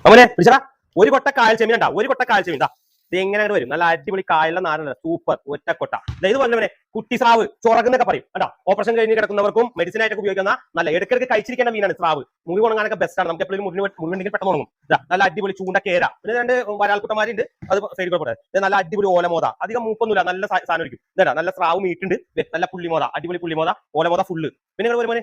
അവനെ പിടിച്ചടാ. ഒരു കൊട്ട കായൽ ചെമ്മീൻ ഉണ്ടാവും, ഒരു കൊട്ട കായൽ ചെമ്മീൻ. ഇത് എങ്ങനെ വരും? നല്ല അടിപൊളി കായലിലെ നാരല്ല, സൂപ്പർ ഒറ്റക്കൊട്ട. ഇത് പറഞ്ഞവനെ കുട്ടി സ്രാവ്, ചൊറകെന്നൊക്കെ പറയും കേട്ടോ. ഓപ്പറേഷൻ കഴിഞ്ഞ് കിടക്കുന്നവർക്കും മെഡിസിൻ ആയിട്ട് ഉപയോഗിക്കുന്ന നല്ല ഇടയ്ക്കിടയ്ക്ക് കഴിച്ചിരിക്കേണ്ട മീനാണ് സ്രാവ്. മുറി ഉണങ്ങാനൊക്കെ ബെസ്റ്റ് ആണ്. നമുക്ക് എപ്പോഴും മുറിവുണ്ടെങ്കിൽ പെട്ടെന്ന് ഉണങ്ങും. നല്ല അടിപൊളി ചൂണ്ട കേര. പിന്നെ രണ്ട് വരാൽക്കുട്ടന്മാരുണ്ട്, അത് സൈഡിൽ കൂടെ. നല്ല അടിപൊളി ഓലമോത, അധികം മൂപ്പൊന്നുമില്ല, നല്ല സാധനം ഇരിക്കും. ഇതാ നല്ല സ്രാവ് മീറ്റുണ്ട്, നല്ല പുള്ളിമോത, അടിപൊളി പുള്ളിമോത, ഓലമോത ഫുള്ള്. പിന്നെ നിങ്ങൾ വരുമ്പോൾ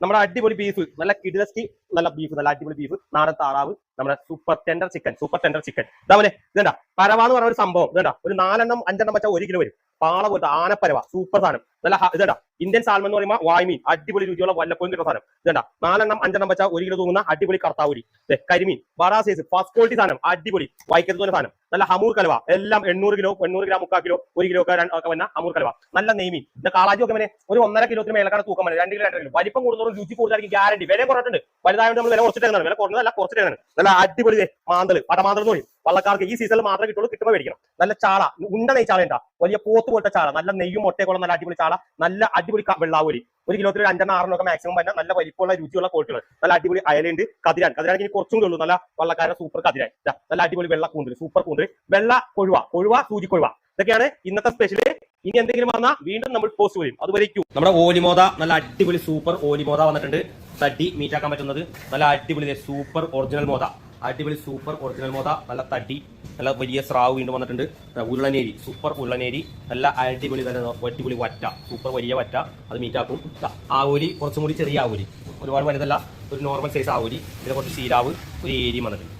നമ്മുടെ അടിപൊളി ബീഫ്, നല്ല കിടിലസ്റ്റി നല്ല ബീഫ്, നല്ല അടിപൊളി ബീഫ്, നാടൻ താറാവ്, നമ്മുടെ super tender chicken, super tender chicken. ഇതാവനെ ഇതേണ്ട പരവാന്ന് പറഞ്ഞ ഒരു സംഭവം. ഇതേണ്ട ഒരു 4 5 വെച്ചാൽ 1 കിലോ വരും. പാള പോലത്തെ ആനപ്പരവ, സൂപ്പർ സാധനം. നല്ല ഇതേണ്ട ഇന്ത്യൻ സാൽമൺ എന്ന് പറയുമ്പോൾ വായ്മീൻ, അടിപൊളി രുചിയുള്ള വല്ലപ്പോഴും കിട്ടുന്ന സാധനം. ഇതേണ്ട 4 5 വെച്ചാൽ 1 കിലോ തൂങ്ങുന്ന അടിപൊളി കർത്താവൂരി, കരിമീൻ, ബറാ സൈസ് ഫസ്റ്റ് ക്വാളിറ്റി സാധനം, അടിപൊളി വൈക്കത്ത് തോന്നുന്ന സാധനം. നല്ല ഹമൂർ കലവ, എല്ലാം 800 കിലോ 800 ഗ്രാം 3/4 കിലോ 1 കിലോ ഒക്കെ വന്ന ഹമൂർ കലവ. നല്ല നെയ്മീൻ. ഇത് കാളാജി ഒക്കെ ഒരു 1.5 കിലോത്തിന് മേലക്കാട് തൂക്കം വരെ 2 കിലോ 2 കിലോ. വലിപ്പം കൂടുന്നതോറും രുചി കൂടുതലായിരിക്കും, ഗ്യാരണ്ടി. വില കുറഞ്ഞിട്ടുണ്ട്, വലുതായതുകൊണ്ട് നമ്മൾ വില കുറച്ചിട്ടാണ്, വില കുറഞ്ഞതല്ല കുറച്ചിട്ടാണ്. നല്ല അടിപൊളി മാന്തൽ, പടമാന്തൽ എന്ന് പറയും. വള്ളക്കാർക്ക് ഈ സീസണിൽ മാത്രമേ കിട്ടുള്ളൂ, കിട്ടുമ്പോൾ മേടിക്കണം. നല്ല ചാള, ഉണ്ട നെയ് ചാള ഉണ്ടാ, വലിയ പോത്ത് പോലത്തെ ചാള, നല്ല നെയ്യും മുട്ടയൊക്കെ നല്ല അടിപൊളി ചാള, നല്ല അടിപൊളി വെള്ളാവൂരി. 1 കിലോത്തിൽ 5 6 ഒക്കെ മാക്സിമം തന്നെ, നല്ല വലിപ്പമുള്ള രുചിയുള്ള ക്വാളിറ്റികൾ. നല്ല അടിപൊളി അയലുണ്ട്. കതിരാണെങ്കിൽ കുറച്ചും കൂടി ഉള്ളൂ, നല്ല വള്ളക്കാരുടെ സൂപ്പർ കതിരാൻ. നല്ല അടിപൊളി വെള്ള കൂന്തൽ, സൂപ്പർ കൂന്തൽ, വെള്ള കൊഴുവ, സൂചി കൊഴുവ. ഇതൊക്കെയാണ് ഇന്നത്തെ സ്പെഷ്യല്. ഇനി എന്തെങ്കിലും വന്നാൽ വീണ്ടും നമ്മൾ പോസ്റ്റ് ചെയ്യും. അതുവരേക്കും നമ്മുടെ ഓലിമോത, നല്ല അടിപൊളി സൂപ്പർ ഓലിമോത വന്നിട്ടുണ്ട്. തടി മീറ്റാക്കാൻ പറ്റുന്നത്, നല്ല അടിപൊളി സൂപ്പർ ഒറിജിനൽ മോത, അടിപൊളി സൂപ്പർ ഒറിജിനൽ മോത, നല്ല തടി, നല്ല വലിയ സ്രാവ് വീണ്ടും വന്നിട്ടുണ്ട്. ഉരുളനേരി, സൂപ്പർ ഉരുളനേരി, നല്ല അടിപൊളി അടിപൊളി വറ്റ, സൂപ്പർ വലിയ വറ്റ, അത് മീറ്റാക്കും. ആവൂരി കുറച്ചും കൂടി ചെറിയ ആവൂരി, ഒരുപാട് വലുതല്ല, ഒരു നോർമൽ സൈസ് ആവൂരി. പിന്നെ കുറച്ച് സീരാവ്, ഒരു ഏരിയും വന്നിട്ടുണ്ട്.